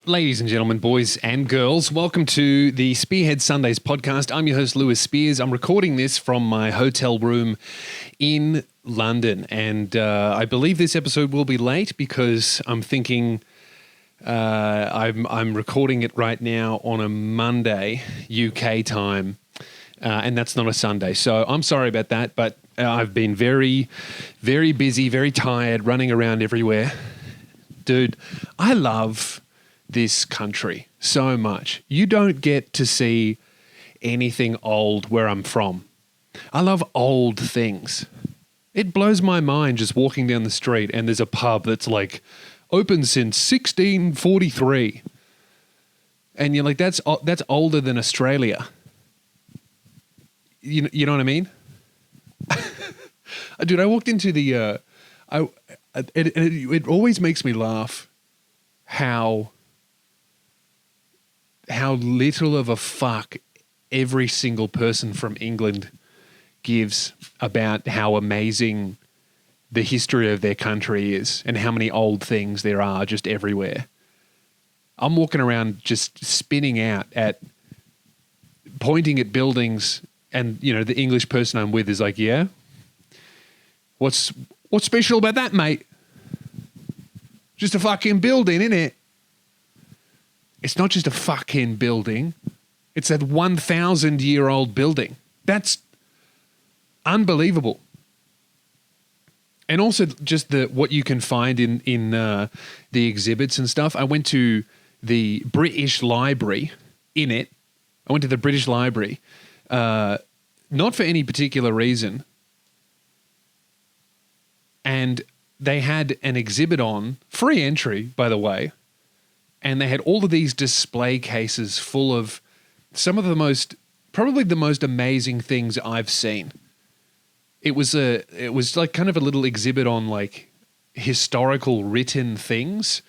Ladies and gentlemen, boys and girls, welcome to the Spearhead Sundays podcast. I'm your host, Lewis Spears. I'm recording this from my hotel room in London, and I believe this episode will be late because I'm thinking I'm recording it right now on a Monday UK time, and that's not a Sunday. So I'm sorry about that, but I've been very, very busy, very tired, running around everywhere. Dude, I love this country so much. You don't get to see anything old where I'm from. I love old things. It blows my mind just walking down the street and there's a pub that's like open since 1643. And you're like, that's older than Australia. You know what I mean? Dude, I walked into the it always makes me laugh how little of a fuck every single person from England gives about how amazing the history of their country is and how many old things there are just everywhere. I'm walking around just spinning out at pointing at buildings, and you know the English person I'm with is like, yeah, what's special about that, mate? Just a fucking building, innit? It's not just a fucking building. It's a 1,000-year-old building. That's unbelievable. And also just what you can find in the exhibits and stuff. I went to the British Library, INNIT. I went to the British Library, not for any particular reason. And they had an exhibit on, free entry, by the way. And they had all of these display cases full of some of probably the most amazing things I've seen. It was like kind of a little exhibit on like historical written things.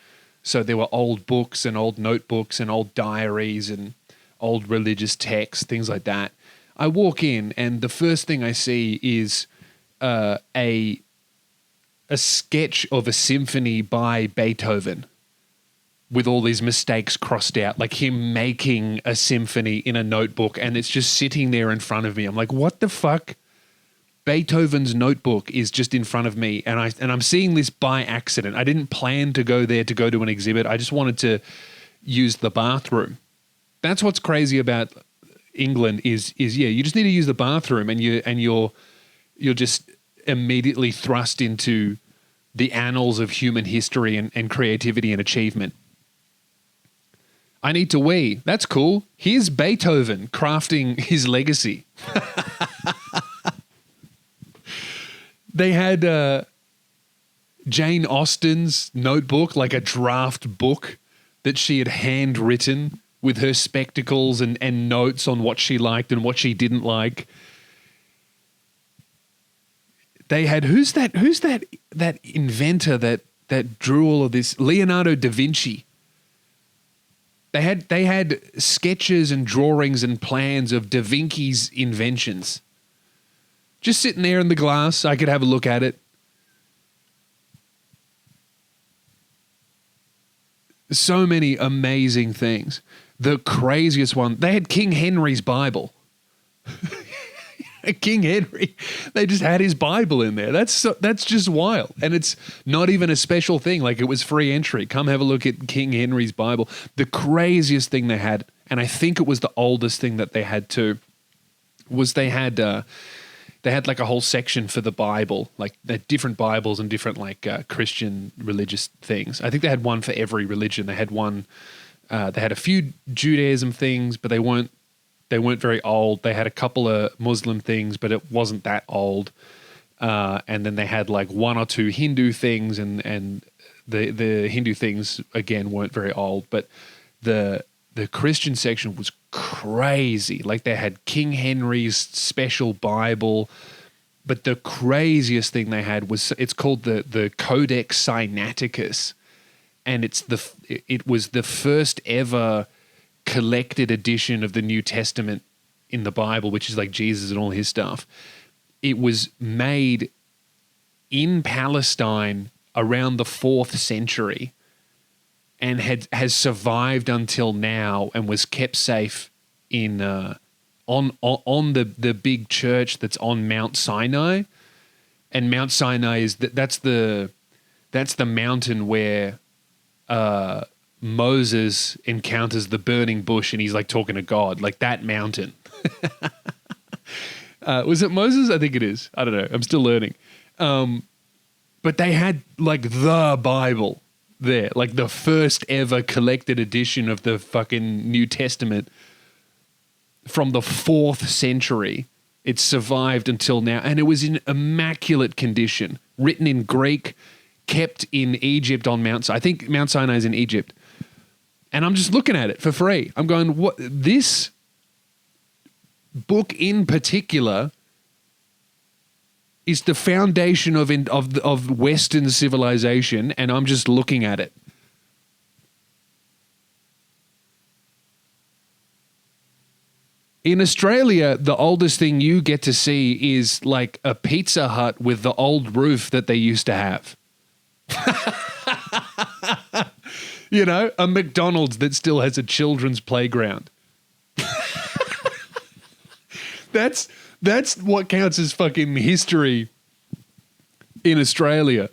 So there were old books and old notebooks and old diaries and old religious texts, things like that. I walk in and the first thing I see is a sketch of a symphony by Beethoven, with all these mistakes crossed out, like him making a symphony in a notebook, and it's just sitting there in front of me. I'm like, what the fuck? Beethoven's notebook is just in front of me, and I'm seeing this by accident. I didn't plan to go there to go to an exhibit. I just wanted to use the bathroom. That's what's crazy about England is yeah, you just need to use the bathroom, and you're just immediately thrust into the annals of human history and creativity and achievement. I need to wee. That's cool. Here's Beethoven crafting his legacy. They had Jane Austen's notebook, like a draft book that she had handwritten with her spectacles and notes on what she liked and what she didn't like. They had who's that inventor that drew all of this? Leonardo da Vinci. They had sketches and drawings and plans of Da Vinci's inventions. Just sitting there in the glass, I could have a look at it. So many amazing things. The craziest one, they had King Henry's Bible. King Henry, they just had his Bible in there. That's just wild. And it's not even a special thing. Like, it was free entry. Come have a look at King Henry's Bible. The craziest thing they had, and I think it was the oldest thing that they had too, was they had like a whole section for the Bible, like different Bibles and different like Christian religious things. I think they had one for every religion. They had one. They had a few Judaism things, but they weren't very old. They had a couple of Muslim things, but it wasn't that old. And then they had like one or two Hindu things, and the Hindu things again weren't very old. But the Christian section was crazy. Like, they had King Henry's special Bible, but the craziest thing they had was, it's called the Codex Sinaiticus, and it was the first ever collected edition of the New Testament in the Bible, which is like Jesus and all his stuff. It was made in Palestine around the 4th century, and has survived until now and was kept safe in on the big church that's on Mount Sinai. And Mount Sinai is that's the mountain where Moses encounters the burning bush and he's like talking to God, like that mountain. Was it Moses? I think it is. I don't know. I'm still learning. But they had like the Bible there, like the first ever collected edition of the fucking New Testament from the 4th century. It survived until now, and it was in immaculate condition, written in Greek, kept in Egypt on Mount Sinai. I think Mount Sinai is in Egypt. And I'm just looking at it for free. I'm going, what? This book in particular is the foundation of Western civilization, and I'm just looking at it. In Australia, the oldest thing you get to see is like a Pizza Hut with the old roof that they used to have. You know, a McDonald's that still has a children's playground. That's what counts as fucking history in Australia.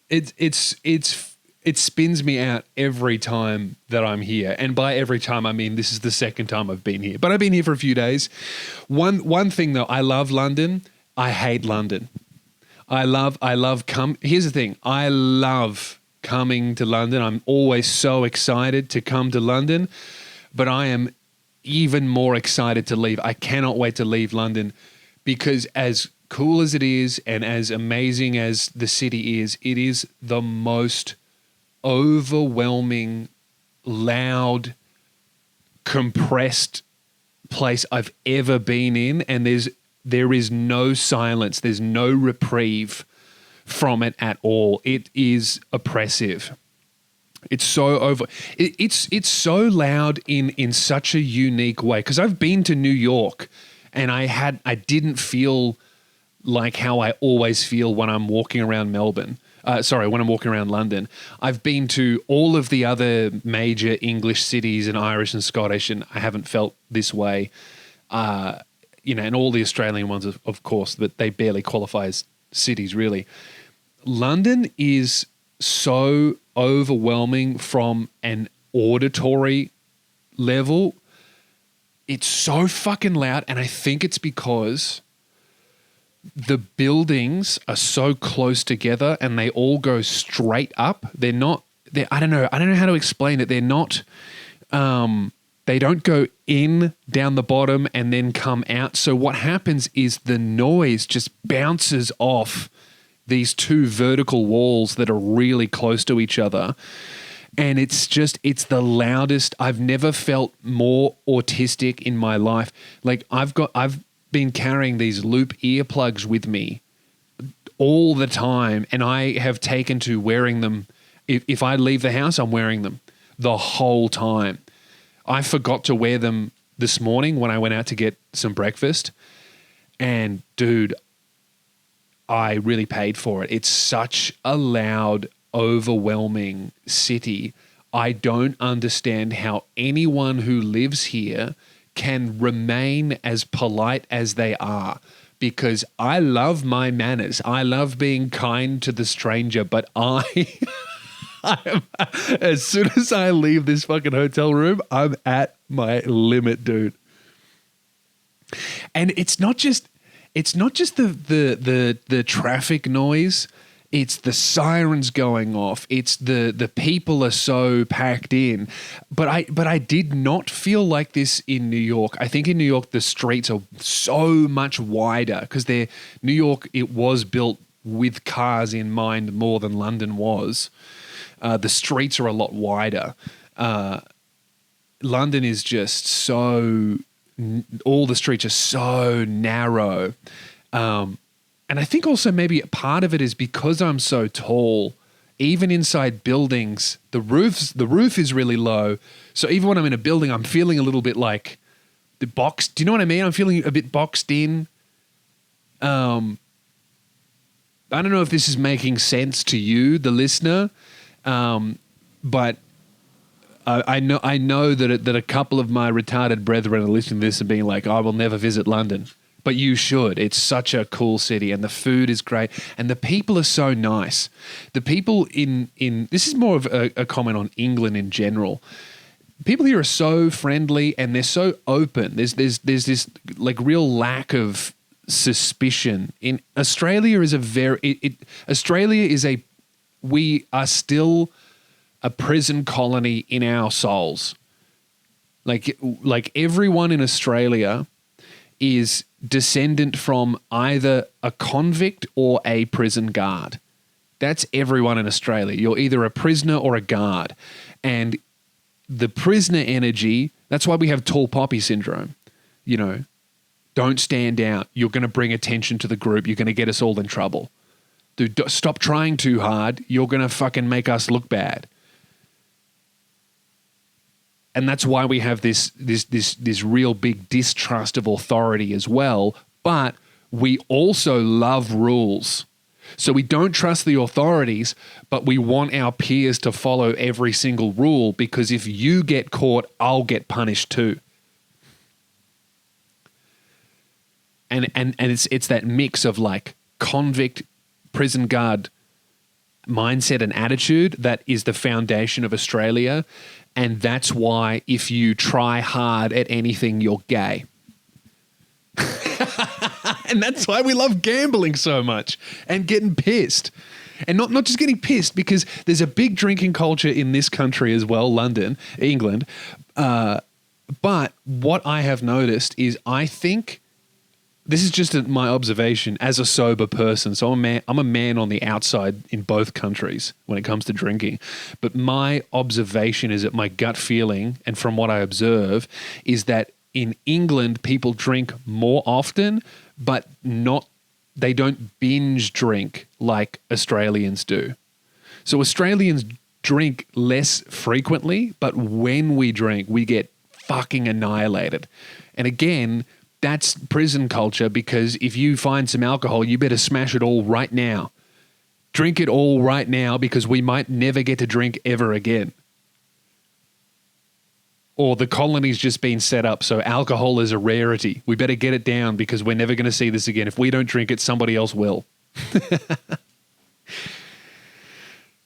It spins me out every time that I'm here. And by every time, I mean this is the second time I've been here. But I've been here for a few days. One thing, though, I love London. I hate London. Here's the thing. I love coming to London. I'm always so excited to come to London. But I am even more excited to leave. I cannot wait to leave London because as cool as it is and as amazing as the city is, it is the most overwhelming, loud, compressed place I've ever been in, and there is no silence, there's no reprieve from it at all. It is oppressive. It's so it's so loud in such a unique way. Because I've been to New York, and I didn't feel like how I always feel when I'm walking around Melbourne. When I'm walking around London. I've been to all of the other major English cities and Irish and Scottish, and I haven't felt this way. And all the Australian ones, of course, but they barely qualify as cities, really. London is so overwhelming from an auditory level. It's so fucking loud, and I think it's because the buildings are so close together and they all go straight up. I don't know how to explain it. They're not, they don't go in down the bottom and then come out. So what happens is the noise just bounces off these two vertical walls that are really close to each other. And it's the loudest. I've never felt more autistic in my life. Like I've been carrying these loop earplugs with me all the time, and I have taken to wearing them. If I leave the house, I'm wearing them the whole time. I forgot to wear them this morning when I went out to get some breakfast, and dude, I really paid for it. It's such a loud, overwhelming city. I don't understand how anyone who lives here can remain as polite as they are, because I love my manners. I love being kind to the stranger, but as soon as I leave this fucking hotel room, I'm at my limit, dude. And it's not just the traffic noise. It's the sirens going off. It's the people are so packed in. But I did not feel like this in New York. I think in New York the streets are so much wider because New York, it was built with cars in mind more than London was. The streets are a lot wider. London is just all the streets are so narrow. And I think also maybe part of it is because I'm so tall, even inside buildings, the roof is really low. So even when I'm in a building, I'm feeling a little bit like the box. Do you know what I mean? I'm feeling a bit boxed in. I don't know if this is making sense to you, the listener, but I know that a couple of my retarded brethren are listening to this and being like, "I will never visit London," but you should. It's such a cool city, and the food is great, and the people are so nice. The people in this is more of a comment on England in general. People here are so friendly and they're so open. There's this like real lack of suspicion. In Australia is we are still a prison colony in our souls. Like everyone in Australia is descendant from either a convict or a prison guard. That's everyone in Australia. You're either a prisoner or a guard. And the prisoner energy, that's why we have tall poppy syndrome. You know, don't stand out. You're going to bring attention to the group. You're going to get us all in trouble. Dude, stop trying too hard. You're going to fucking make us look bad. And that's why we have this real big distrust of authority as well. But we also love rules. So we don't trust the authorities, but we want our peers to follow every single rule, because if you get caught, I'll get punished too. And it's that mix of like convict, prison guard mindset and attitude that is the foundation of Australia. And that's why if you try hard at anything, you're gay. And that's why we love gambling so much and getting pissed. And not just getting pissed, because there's a big drinking culture in this country as well, London, England. But what I have noticed is, I think, this is just my observation as a sober person. So I'm a man on the outside in both countries when it comes to drinking. But my observation is that my gut feeling, and from what I observe, is that in England, people drink more often, but they don't binge drink like Australians do. So Australians drink less frequently, but when we drink, we get fucking annihilated. And again, that's prison culture, because if you find some alcohol, you better smash it all right now. Drink it all right now, because we might never get to drink ever again. Or the colony's just been set up, so alcohol is a rarity. We better get it down, because we're never going to see this again. If we don't drink it, somebody else will.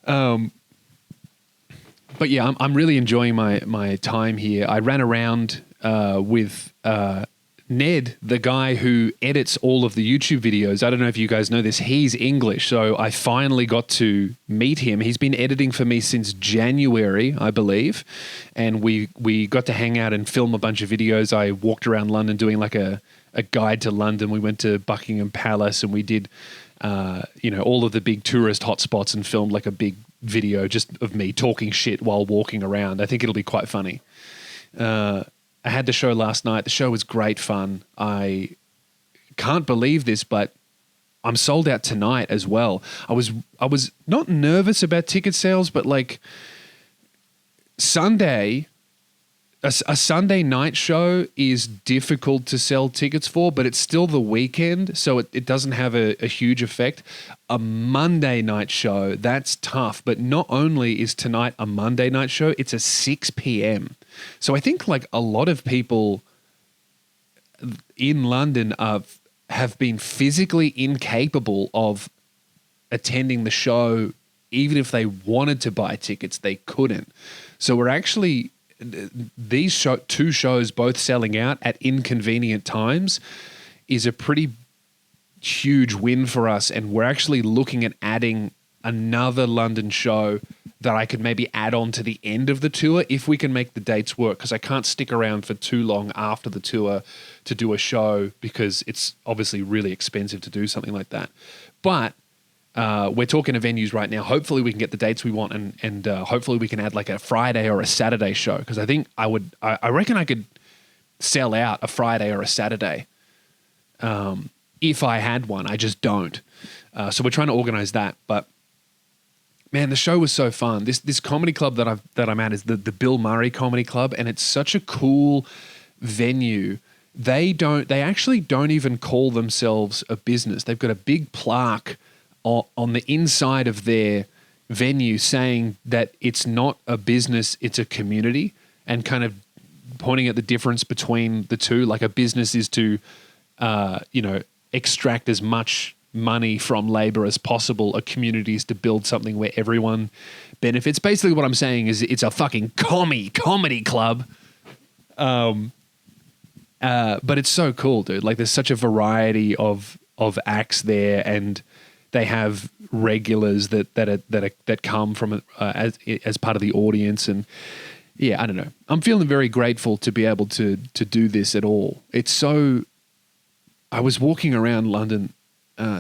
But yeah, I'm really enjoying my time here. I ran around with Ned, the guy who edits all of the YouTube videos. I don't know if you guys know this. He's English, so I finally got to meet him. He's been editing for me since January, I believe, and we got to hang out and film a bunch of videos. I walked around London doing like a guide to London. We went to Buckingham Palace, and we did all of the big tourist hotspots and filmed like a big video just of me talking shit while walking around. I think it'll be quite funny. I had the show last night. The show was great fun. I can't believe this, but I'm sold out tonight as well. I was not nervous about ticket sales, but like Sunday, a Sunday night show is difficult to sell tickets for, but it's still the weekend, so it doesn't have a huge effect. A Monday night show, that's tough. But not only is tonight a Monday night show, it's a 6 p.m. So I think like a lot of people in London have been physically incapable of attending the show. Even if they wanted to buy tickets, they couldn't. So we're actually, these two shows both selling out at inconvenient times is a pretty huge win for us. And we're actually looking at adding another London show that I could maybe add on to the end of the tour if we can make the dates work, because I can't stick around for too long after the tour to do a show, because it's obviously really expensive to do something like that. But we're talking to venues right now. Hopefully we can get the dates we want, and hopefully we can add like a Friday or a Saturday show, because I think I reckon I could sell out a Friday or a Saturday if I had one. I just don't. So we're trying to organize that, but man, the show was so fun. This comedy club that I'm at is the Bill Murray Comedy Club, and it's such a cool venue. They actually don't even call themselves a business. They've got a big plaque on the inside of their venue saying that it's not a business, it's a community, and kind of pointing at the difference between the two. Like a business is to, extract as much money from labor as possible. A community is to build something where everyone benefits. Basically what I'm saying is it's a fucking comedy club. But it's so cool, dude. Like there's such a variety of acts there, and they have regulars that come from as part of the audience. And yeah, I don't know. I'm feeling very grateful to be able to do this at all. It's so. I was walking around London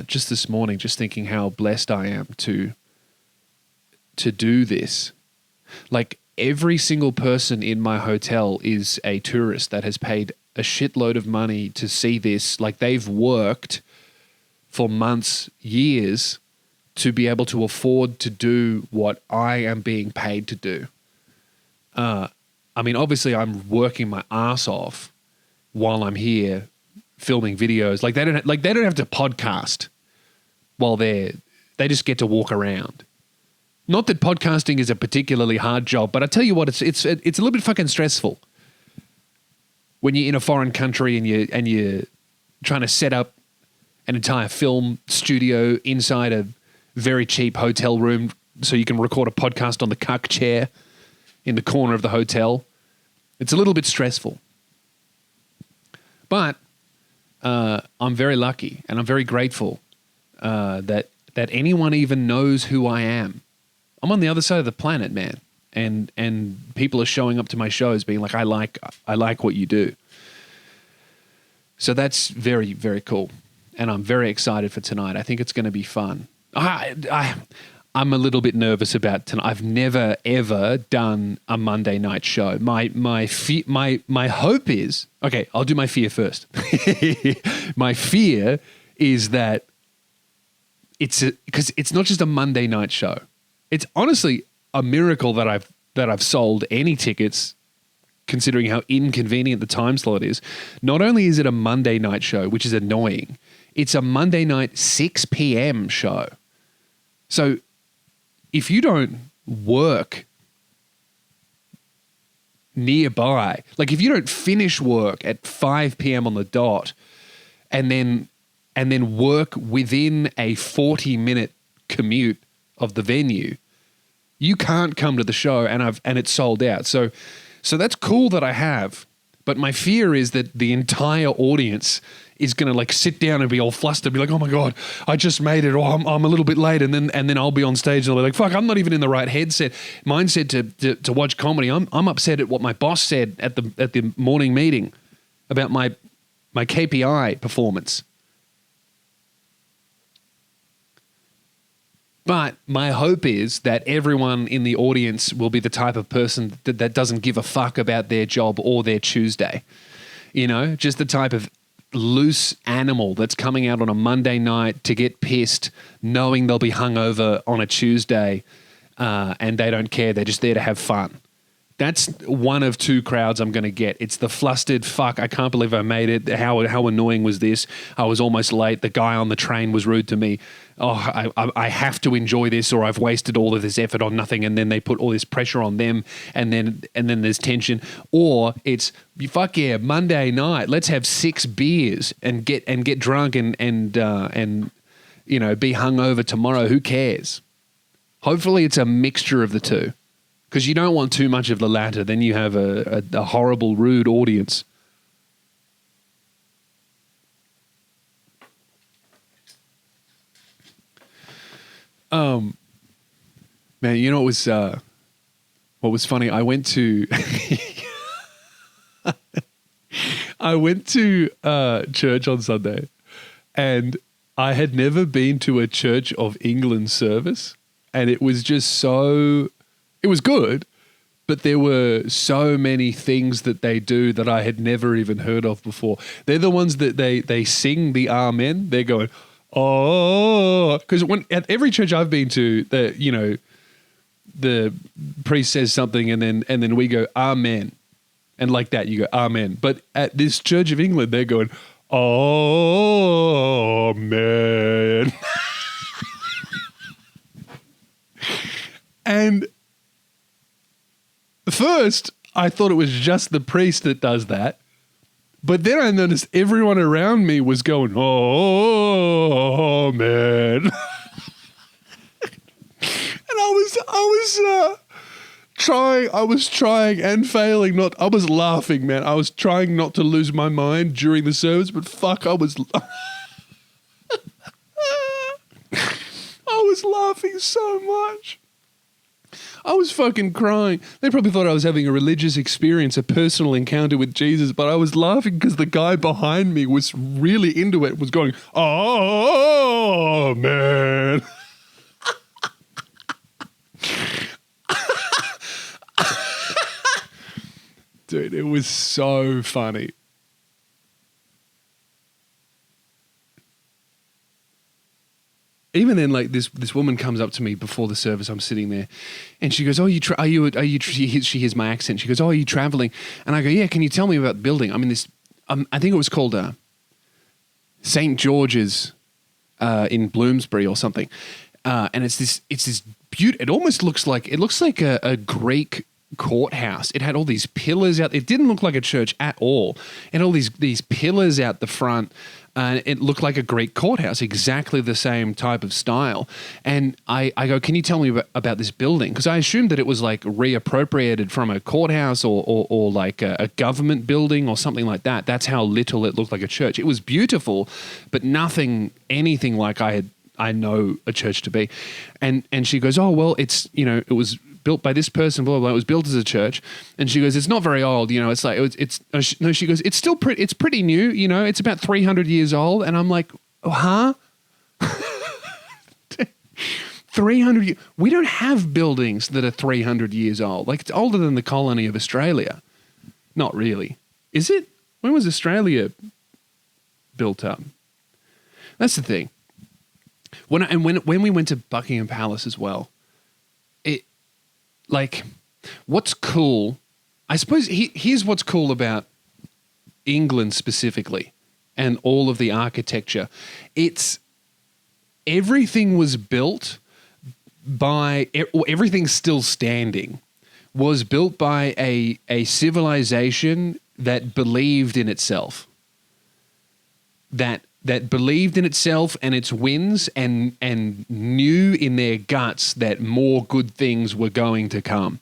just this morning, just thinking how blessed I am to do this. Like every single person in my hotel is a tourist that has paid a shitload of money to see this. Like they've worked for months, years to be able to afford to do what I am being paid to do. I mean, obviously I'm working my ass off while I'm here filming videos. Like they don't have to podcast while they just get to walk around. Not that podcasting is a particularly hard job, but I tell you what, it's a little bit fucking stressful when you're in a foreign country and you're trying to set up an entire film studio inside a very cheap hotel room so you can record a podcast on the cuck chair in the corner of the hotel. It's a little bit stressful. But I'm very lucky and I'm very grateful that anyone even knows who I am. I'm on the other side of the planet, man. And people are showing up to my shows being like, I like what you do. So that's very, very cool. And I'm very excited for tonight. I think it's going to be fun. I'm a little bit nervous about tonight. I've never ever done a Monday night show. My hope is, okay, I'll do my fear first. My fear is that because it's not just a Monday night show. It's honestly a miracle that I've sold any tickets, considering how inconvenient the time slot is. Not only is it a Monday night show, which is annoying, it's a Monday night 6 p.m. show. So if you don't work nearby, like if you don't finish work at 5 p.m. on the dot and then work within a 40-minute commute of the venue, you can't come to the show, and it's sold out. So that's cool that I have, but my fear is that the entire audience is going to like sit down and be all flustered, be like, oh my God, I just made it, or I'm a little bit late. And then I'll be on stage and I'll be like, fuck, I'm not even in the right mindset to watch comedy. I'm upset at what my boss said at the morning meeting about my KPI performance. But my hope is that everyone in the audience will be the type of person that doesn't give a fuck about their job or their Tuesday. You know, just the type of loose animal that's coming out on a Monday night to get pissed, knowing they'll be hungover on a Tuesday, and they don't care. They're just there to have fun. That's one of two crowds I'm going to get. It's the flustered, fuck, I can't believe I made it. How annoying was this? I was almost late. The guy on the train was rude to me. Oh, I have to enjoy this, or I've wasted all of this effort on nothing. And then they put all this pressure on them, and then there's tension. Or it's, fuck yeah, Monday night, let's have 6 beers and get drunk and you know, be hungover tomorrow. Who cares? Hopefully it's a mixture of the two. Because you don't want too much of the latter, then you have a horrible, rude audience. Man, you know what was funny? I went to church on Sunday, and I had never been to a Church of England service, and it was just so. It was good, but there were so many things that they do that I had never even heard of before. They're the ones that they sing the Amen. They're going, oh, because at every church I've been to, the priest says something and then we go Amen, and like that you go Amen. But at this Church of England, they're going, oh man. And first, I thought it was just the priest that does that. But then I noticed everyone around me was going, oh man. And I was trying and failing not, I was laughing, man. I was trying not to lose my mind during the service, but fuck, I was laughing so much. I was fucking crying. They probably thought I was having a religious experience, a personal encounter with Jesus, but I was laughing because the guy behind me was really into it, was going, oh, man. Dude, it was so funny. Even then, like this woman comes up to me before the service. I'm sitting there, and she goes, "Oh, she hears my accent. She goes, "Oh, are you traveling?" And I go, "Yeah. Can you tell me about the building?" I'm in this. I think it was called St. George's in Bloomsbury or something, and it's this beautiful. It almost looks like a Greek courthouse. It had all these pillars out. It didn't look like a church at all. It had all these pillars out the front. And it looked like a Greek courthouse, exactly the same type of style. And I go, can you tell me about this building? Because I assumed that it was like reappropriated from a courthouse or like a government building or something like that. That's how little it looked like a church. It was beautiful, but anything like I know a church to be. And she goes, oh, well, it was built by this person, blah, blah, blah. It was built as a church. And she goes, it's not very old, it's like, she goes, it's still it's pretty new, it's about 300 years old. And I'm like, oh, huh? 300 years. We don't have buildings that are 300 years old. Like, it's older than the colony of Australia. Not really. Is it? When was Australia built up? That's the thing. When we went to Buckingham Palace as well, like, what's cool, I suppose here's what's cool about England specifically and all of the architecture. It's everything was built by, everything's still standing, was built by a civilization that believed in itself. That believed in itself and its wins and knew in their guts that more good things were going to come.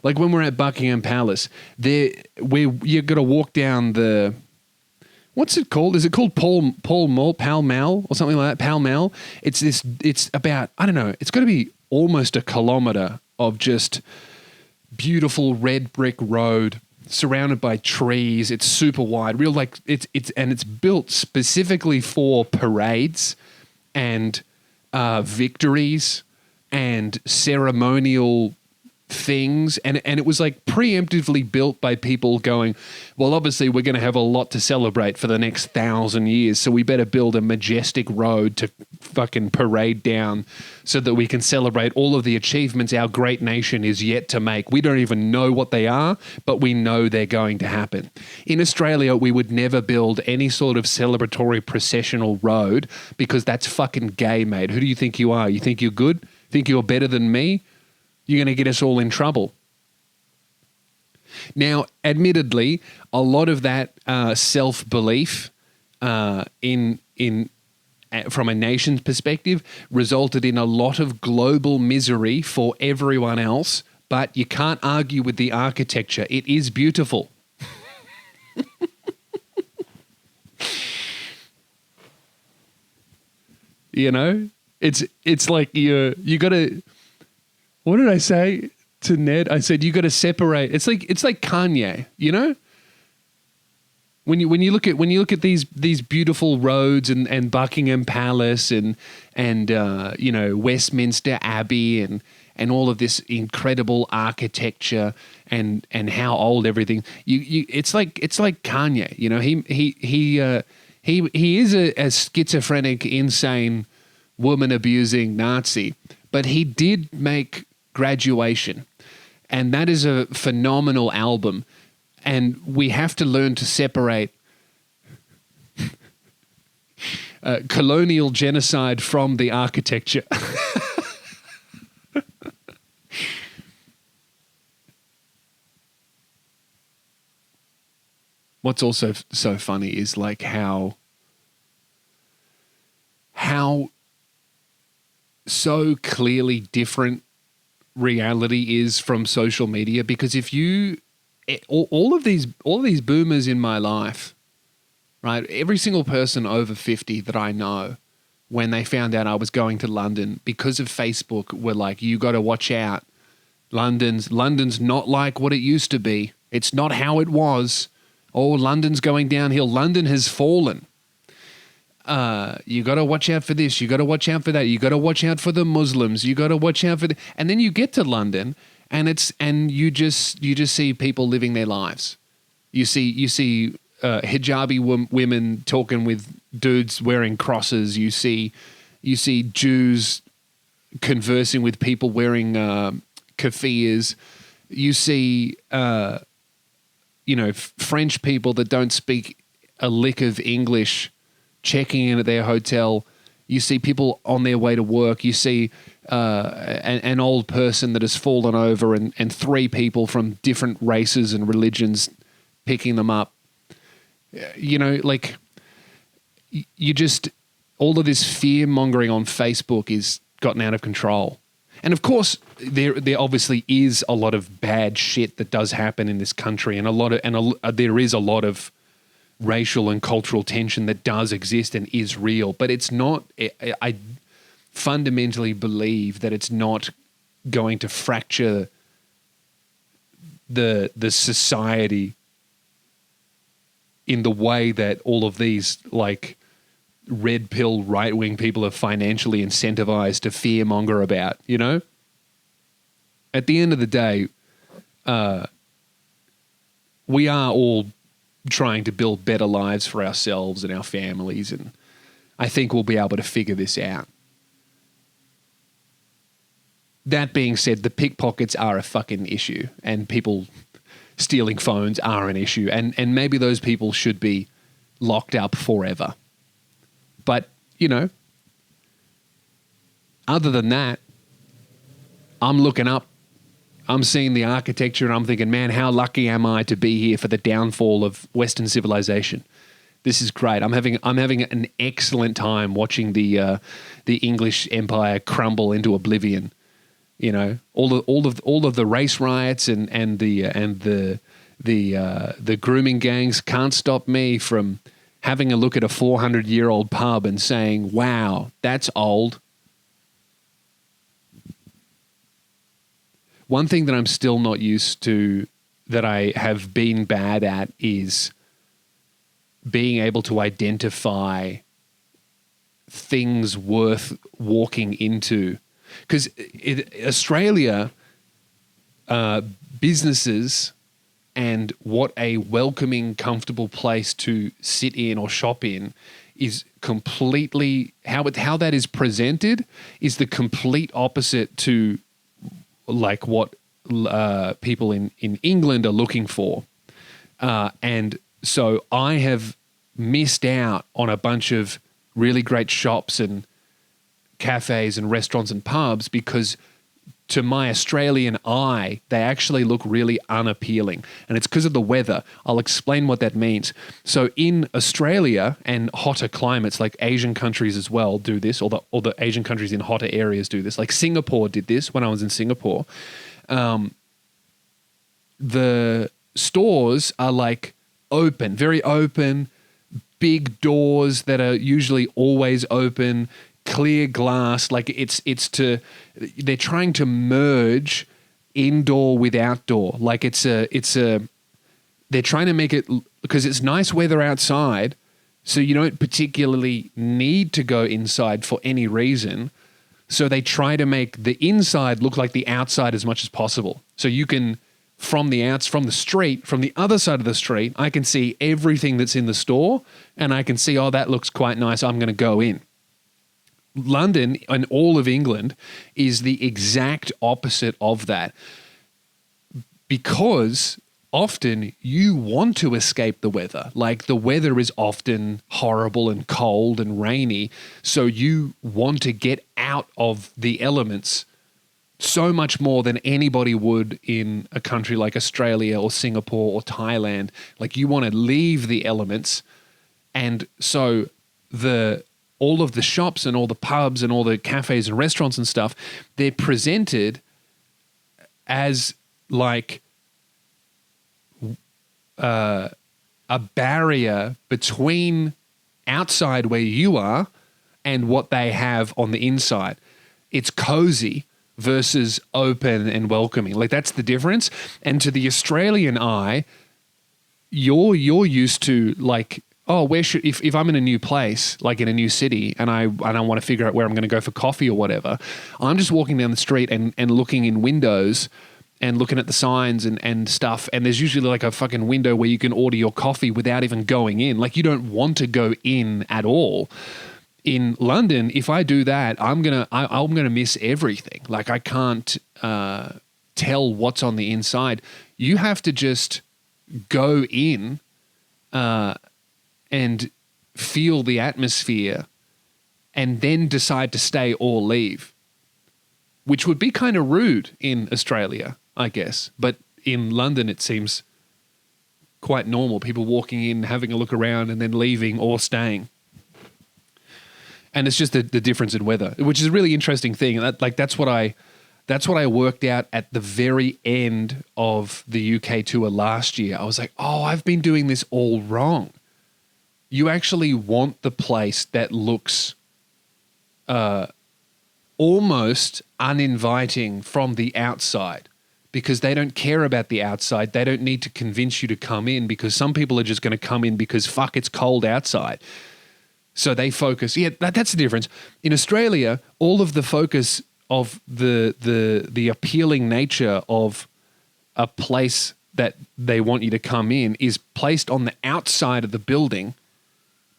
Like when we're at Buckingham Palace, you're going to walk down the, what's it called? Is it called Pall Mall or something like that? Pall Mall. It's about, I don't know, it's got to be almost a kilometre of just beautiful red brick road, surrounded by trees. It's super wide, real, like it's built specifically for parades and victories and ceremonial things, and it was like preemptively built by people going, well, obviously we're going to have a lot to celebrate for the next 1,000 years, so we better build a majestic road to fucking parade down so that we can celebrate all of the achievements our great nation is yet to make. We don't even know what they are, but we know they're going to happen. In Australia, we would never build any sort of celebratory processional road because that's fucking gay, mate. Who do you think you are? You think you're good? Think you're better than me? You're going to get us all in trouble. Now, admittedly, a lot of that self-belief from a nation's perspective resulted in a lot of global misery for everyone else, but you can't argue with the architecture. It is beautiful. It's like you got to. What did I say to Ned? I said you got to separate. It's like Kanye, When you look at these beautiful roads and Buckingham Palace and Westminster Abbey and all of this incredible architecture and how old everything. It's like Kanye. He is a schizophrenic, insane, woman abusing Nazi, but he did make Graduation, and that is a phenomenal album, and we have to learn to separate colonial genocide from the architecture. what's also so funny is like how so clearly different reality is from social media. Because if you all of these boomers in my life, right? Every single person over 50 that I know, when they found out I was going to London because of Facebook, were like, you got to watch out. London's not like what it used to be. It's not how it was. Oh, London's going downhill. London has fallen. You got to watch out for this. You got to watch out for that. You got to watch out for the Muslims. You got to watch out for and then you get to London and you just see people living their lives. You see hijabi women talking with dudes wearing crosses. You see Jews conversing with people wearing keffiyehs. You see French people that don't speak a lick of English checking in at their hotel. You see people on their way to work. You see an old person that has fallen over and three people from different races and religions picking them up. All of this fear mongering on Facebook is gotten out of control. And of course, there obviously is a lot of bad shit that does happen in this country, and there is a lot of racial and cultural tension that does exist and is real. But it's not. I fundamentally believe that it's not going to fracture the society in the way that all of these like red pill right wing people are financially incentivized to fearmonger about. At the end of the day, we are all trying to build better lives for ourselves and our families, and I think we'll be able to figure this out. That being said, the pickpockets are a fucking issue, and people stealing phones are an issue, and maybe those people should be locked up forever. But, other than that, I'm looking up, I'm seeing the architecture, and I'm thinking, man, how lucky am I to be here for the downfall of Western civilization? This is great. I'm having an excellent time watching the English Empire crumble into oblivion. All of the race riots and the grooming gangs can't stop me from having a look at a 400-year-old pub and saying, wow, that's old. One thing that I'm still not used to, that I have been bad at, is being able to identify things worth walking into. Because Australia, businesses and what a welcoming, comfortable place to sit in or shop in is completely, how that is presented is the complete opposite to like what people in England are looking for. And so I have missed out on a bunch of really great shops and cafes and restaurants and pubs because to my Australian eye, they actually look really unappealing. And it's because of the weather. I'll explain what that means. So in Australia and hotter climates, like Asian countries as well do this, or the Asian countries in hotter areas do this. Like Singapore did this when I was in Singapore. The stores are like open, very open, big doors that are usually always open, clear glass. Like they're trying to merge indoor with outdoor. Like they're trying to make it, because it's nice weather outside, so you don't particularly need to go inside for any reason. So they try to make the inside look like the outside as much as possible. So you can, from the other side of the street, I can see everything that's in the store, and I can see, oh, that looks quite nice, I'm going to go in. London and all of England is the exact opposite of that, because often you want to escape the weather. Like the weather is often horrible and cold and rainy, so you want to get out of the elements so much more than anybody would in a country like Australia or Singapore or Thailand. Like, you want to leave the elements. And so all of the shops and all the pubs and all the cafes and restaurants and stuff, they're presented as like a barrier between outside where you are and what they have on the inside. It's cozy versus open and welcoming. Like, that's the difference. And to the Australian eye, you're used to, like, oh, if I'm in a new place, like in a new city, and I want to figure out where I'm going to go for coffee or whatever, I'm just walking down the street and looking in windows and looking at the signs and stuff. And there's usually like a fucking window where you can order your coffee without even going in. Like, you don't want to go in at all. In London, if I do that, I'm gonna miss everything. Like, I can't tell what's on the inside. You have to just go in and feel the atmosphere, and then decide to stay or leave, which would be kind of rude in Australia, I guess. But in London, it seems quite normal. People walking in, having a look around, and then leaving or staying. And it's just the difference in weather, which is a really interesting thing. That's what I worked out at the very end of the UK tour last year. I was like, oh, I've been doing this all wrong. You actually want the place that looks almost uninviting from the outside, because they don't care about the outside. They don't need to convince you to come in, because some people are just going to come in because fuck, it's cold outside. So they focus. Yeah, that's the difference. In Australia, all of the focus of the appealing nature of a place that they want you to come in is placed on the outside of the building,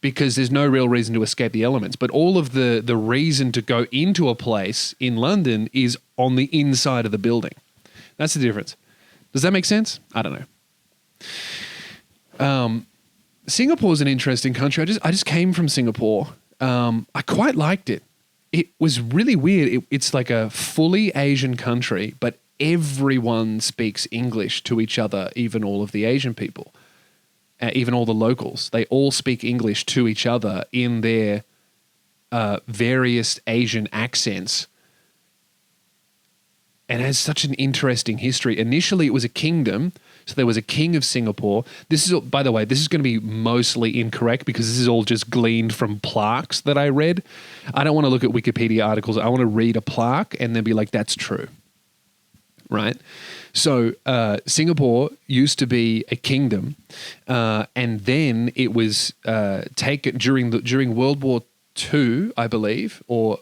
because there's no real reason to escape the elements. But all of the reason to go into a place in London is on the inside of the building. That's the difference. Does that make sense? I don't know. Singapore is an interesting country. I just came from Singapore. I quite liked it. It was really weird. It's like a fully Asian country, but everyone speaks English to each other, even all of the Asian people, even all the locals. They all speak English to each other in their various Asian accents. And it has such an interesting history. Initially, it was a kingdom. So there was a king of Singapore. This is, by the way, this is going to be mostly incorrect, because this is all just gleaned from plaques that I read. I don't want to look at Wikipedia articles. I want to read a plaque and then be like, that's true. Right? So Singapore used to be a kingdom, and then it was taken during World War II, I believe, or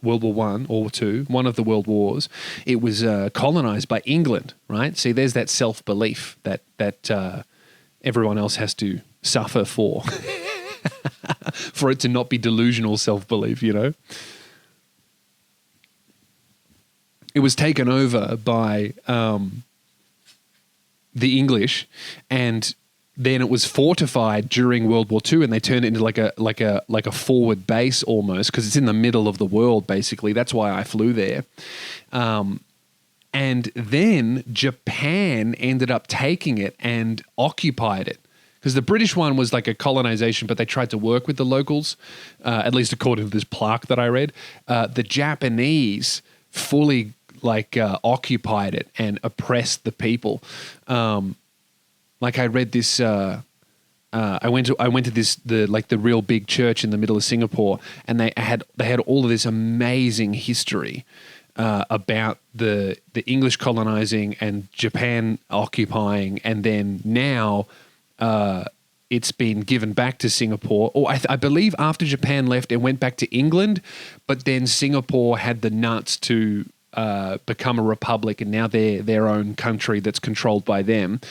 World War I or II, one of the world wars. It was colonized by England, right? See, there's that self-belief that everyone else has to suffer for, for it to not be delusional self-belief, you know? It was taken over by the English, and then it was fortified during World War II, and they turned it into like a forward base almost, because it's in the middle of the world, basically. That's why I flew there. And then Japan ended up taking it and occupied it, because the British one was like a colonization, but they tried to work with the locals, at least according to this plaque that I read. The Japanese fully occupied it and oppressed the people. Like, I read this. I went to this the real big church in the middle of Singapore, and they had all of this amazing history about the English colonizing and Japan occupying, and then now it's been given back to Singapore. Or I believe after Japan left, it went back to England, but then Singapore had the nuts to become a republic, and now they're their own country that's controlled by them.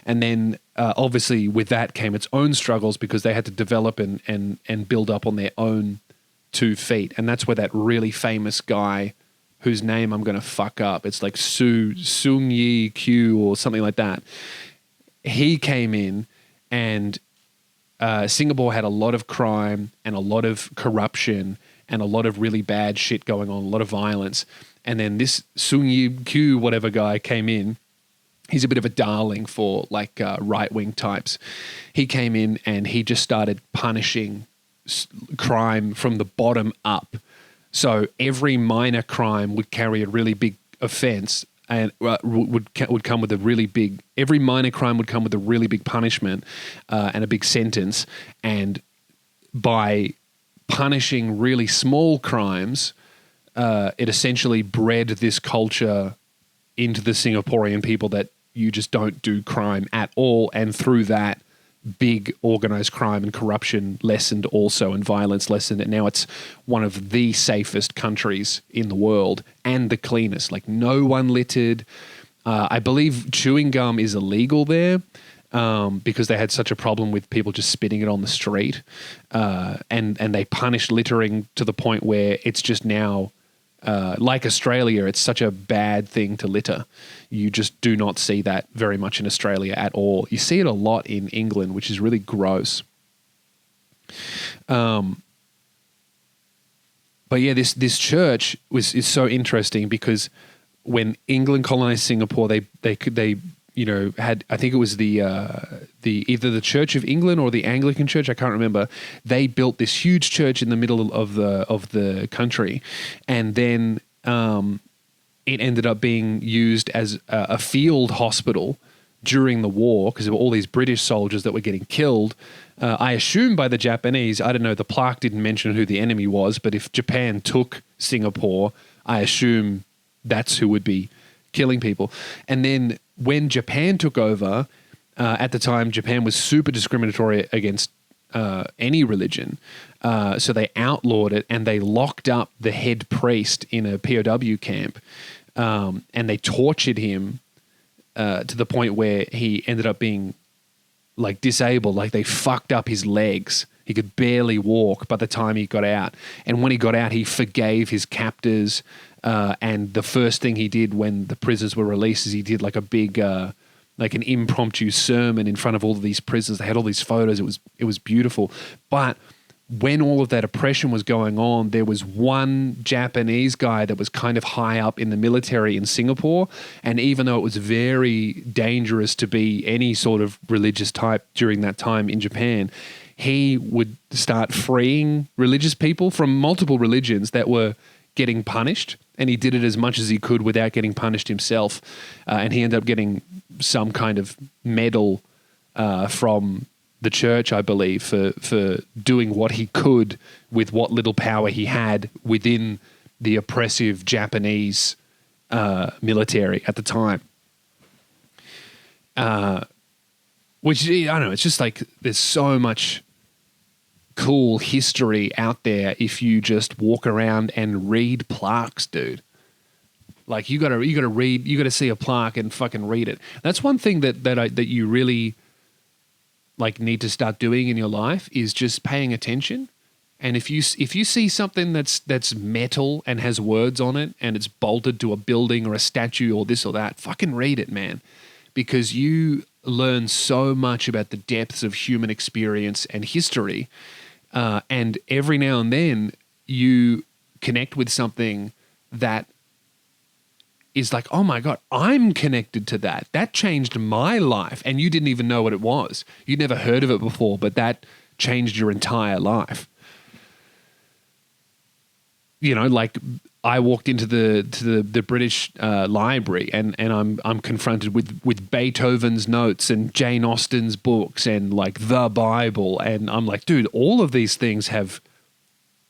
And then obviously with that came its own struggles, because they had to develop and build up on their own 2 feet. And that's where that really famous guy, whose name I'm going to fuck up, it's like Sung Yi Q or something like that. He came in, and Singapore had a lot of crime and a lot of corruption and a lot of really bad shit going on, a lot of violence. And then this Sung Yi Kyu, whatever guy, came in. He's a bit of a darling for like right-wing types. He came in and he just started punishing crime from the bottom up. So every minor crime would carry a really big offense and would come with a really big. Every minor crime would come with a really big punishment and a big sentence. And by punishing really small crimes, it essentially bred this culture into the Singaporean people that you just don't do crime at all. And through that, big organized crime and corruption lessened also, and violence lessened. And now it's one of the safest countries in the world and the cleanest. Like no one littered. I believe chewing gum is illegal there because they had such a problem with people just spitting it on the street. And they punished littering to the point where it's just now, like Australia, it's such a bad thing to litter. You just do not see that very much in Australia at all. You see it a lot in England, which is really gross. But yeah, this church is so interesting because when England colonized Singapore, they had, I think it was the either the Church of England or the Anglican Church, I can't remember. They built this huge church in the middle of the country, and then it ended up being used as a field hospital during the war because there were all these British soldiers that were getting killed. I assume by the Japanese. I don't know. The plaque didn't mention who the enemy was, but if Japan took Singapore, I assume that's who would be killing people. And then when Japan took over, at the time, Japan was super discriminatory against any religion. So they outlawed it and they locked up the head priest in a POW camp, and they tortured him to the point where he ended up being like disabled. Like they fucked up his legs. He could barely walk by the time he got out. And when he got out, he forgave his captors. And the first thing he did when the prisoners were released is he did like a big, like an impromptu sermon in front of all of these prisoners. They had all these photos. It was beautiful. But when all of that oppression was going on, there was one Japanese guy that was kind of high up in the military in Singapore. And even though it was very dangerous to be any sort of religious type during that time in Japan, he would start freeing religious people from multiple religions that were getting punished. And he did it as much as he could without getting punished himself. And he ended up getting some kind of medal from the church, I believe, for doing what he could with what little power he had within the oppressive Japanese military at the time. Which, I don't know, it's just like there's so much cool history out there if you just walk around and read plaques, dude. Like you gotta read, you gotta see a plaque and fucking read it. That's one thing that you really like need to start doing in your life is just paying attention. And if you see something that's metal and has words on it and it's bolted to a building or a statue or this or that, fucking read it, man, because you learn so much about the depths of human experience and history. And every now and then you connect with something that is like, oh my God, I'm connected to that. That changed my life. And you didn't even know what it was. You'd never heard of it before, but that changed your entire life. You know, like I walked into the British library and I'm confronted with Beethoven's notes and Jane Austen's books and like the Bible. And I'm like, dude, all of these things have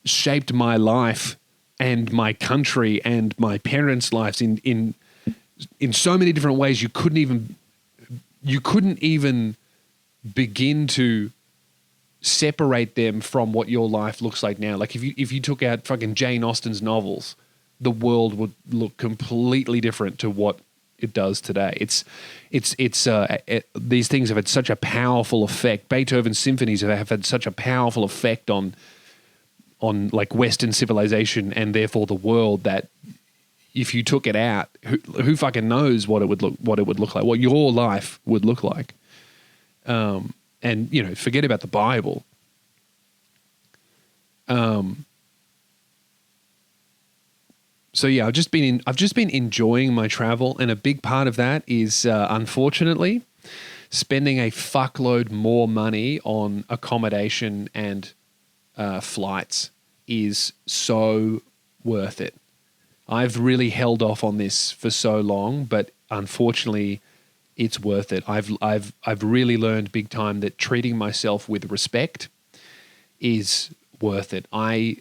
shaped my life and my country and my parents' lives in so many different ways. You couldn't even begin to separate them from what your life looks like now. Like if you took out fucking Jane Austen's novels, the world would look completely different to what it does today. These things have had such a powerful effect. Beethoven's symphonies have had such a powerful effect on like Western civilization and therefore the world that if you took it out, who fucking knows what it would look like, what your life would look like. And, you know, forget about the Bible. So yeah, I've just been enjoying my travel, and a big part of that is unfortunately spending a fuckload more money on accommodation and flights is so worth it. I've really held off on this for so long, but unfortunately, it's worth it. I've really learned big time that treating myself with respect is worth it. I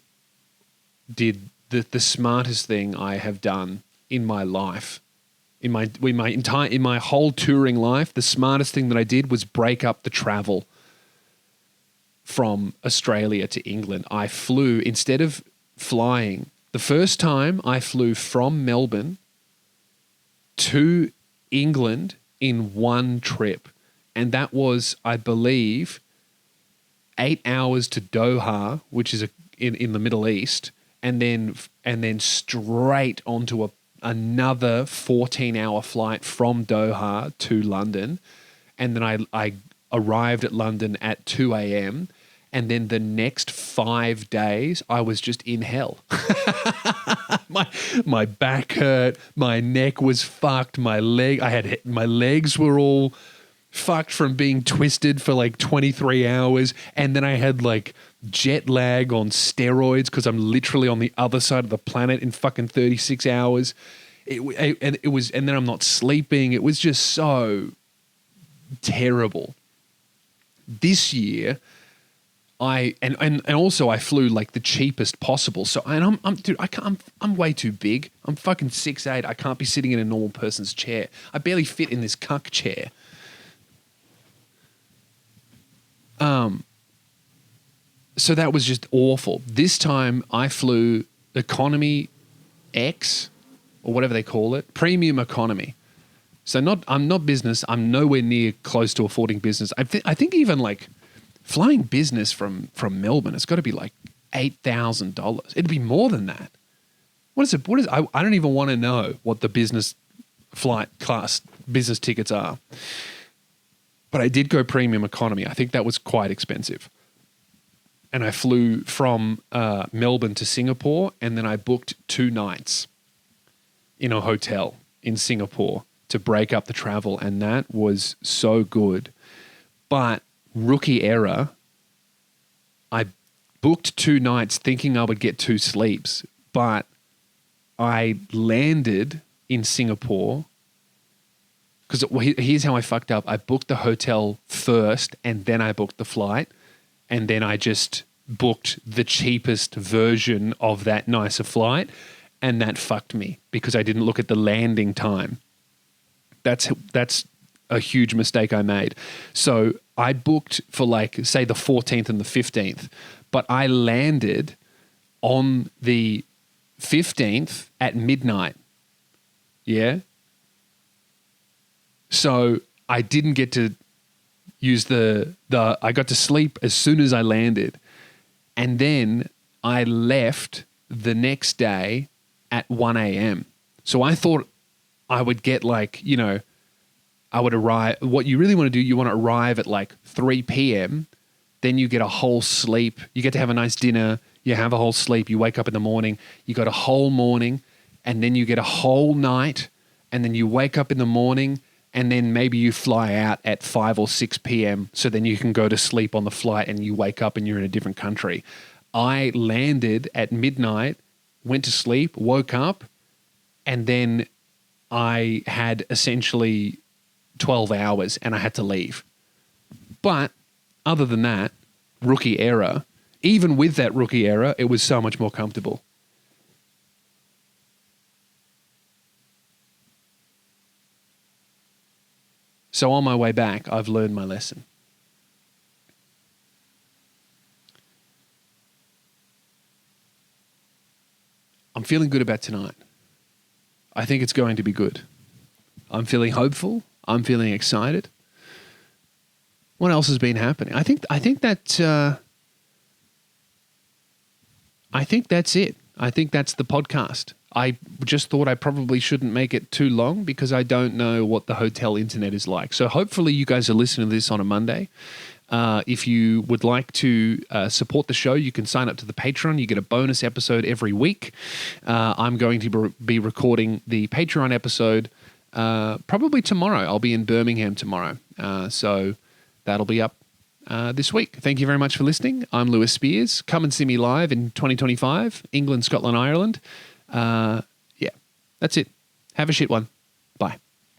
did the smartest thing I have done in my life. In my whole touring life, the smartest thing that I did was break up the travel from Australia to England. I flew, instead of flying, the first time I flew from Melbourne to England in one trip. And that was, I believe, 8 hours to Doha, which is in the Middle East, and then straight onto another 14-hour flight from Doha to London. And then I arrived at London at 2 a.m. And then the next 5 days, I was just in hell. My back hurt, my neck was fucked, my legs were all fucked from being twisted for like 23 hours. And then I had like jet lag on steroids because I'm literally on the other side of the planet in fucking 36 hours. And then I'm not sleeping. It was just so terrible. This year, and also I flew like the cheapest possible. So I'm way too big. I'm fucking 6'8". I can't be sitting in a normal person's chair. I barely fit in this cuck chair. So that was just awful. This time I flew economy X, or whatever they call it, premium economy. So I'm not business. I'm nowhere near close to affording business. I think even like flying business from Melbourne, it's got to be like $8,000. It'd be more than that. What is it? I don't even want to know what the business flight class business tickets are. But I did go premium economy. I think that was quite expensive. And I flew from Melbourne to Singapore, and then I booked 2 nights in a hotel in Singapore to break up the travel, and that was so good. But rookie error, I booked 2 nights thinking I would get 2 sleeps, but I landed in Singapore because here's how I fucked up. I booked the hotel first, and then I booked the flight, and then I just booked the cheapest version of that nicer flight, and that fucked me because I didn't look at the landing time. That's a huge mistake I made. So I booked for like, say, the 14th and the 15th, but I landed on the 15th at midnight. Yeah. So I didn't get to use I got to sleep as soon as I landed. And then I left the next day at 1 a.m. So I thought I would get like, I would arrive. What you really want to do, you want to arrive at like 3 p.m. Then you get a whole sleep. You get to have a nice dinner. You have a whole sleep. You wake up in the morning. You got a whole morning. And then you get a whole night. And then you wake up in the morning. And then maybe you fly out at 5 or 6 p.m. So then you can go to sleep on the flight and you wake up and you're in a different country. I landed at midnight, went to sleep, woke up, and then I had essentially 12 hours and I had to leave. But other than that, rookie error, even with that rookie error, it was so much more comfortable. So on my way back, I've learned my lesson. I'm feeling good about tonight. I think it's going to be good. I'm feeling hopeful. I'm feeling excited. What else has been happening? I think that's it. I think that's the podcast. I just thought I probably shouldn't make it too long because I don't know what the hotel internet is like. So hopefully you guys are listening to this on a Monday. If you would like to support the show, you can sign up to the Patreon. You get a bonus episode every week. I'm going to be recording the Patreon episode probably tomorrow. I'll be in Birmingham tomorrow. So that'll be up this week. Thank you very much for listening. I'm Lewis Spears. Come and see me live in 2025, England, Scotland, Ireland. Yeah, that's it. Have a shit one. Bye.